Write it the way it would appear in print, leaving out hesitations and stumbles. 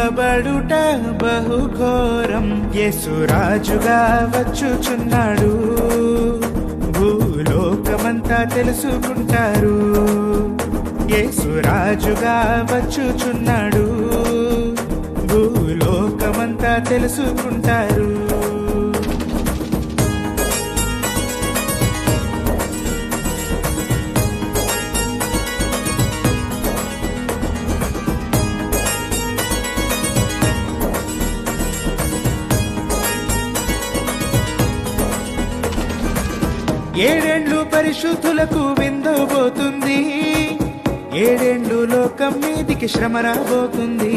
సిలువబడుట బహుఘోరం, యేసురాజుగా వచ్చుచున్నాడు, భూలోకమంతా తెలుసుకుంటారు. యేసురాజుగా వచ్చుచున్నాడు, భూలోకమంతా తెలుసుకుంటారు. ఏడేండ్లు పరిశుద్ధులకు విందబోతుంది, ఏడేండ్లు లోకం మీదికి శ్రమ రాబోతుంది.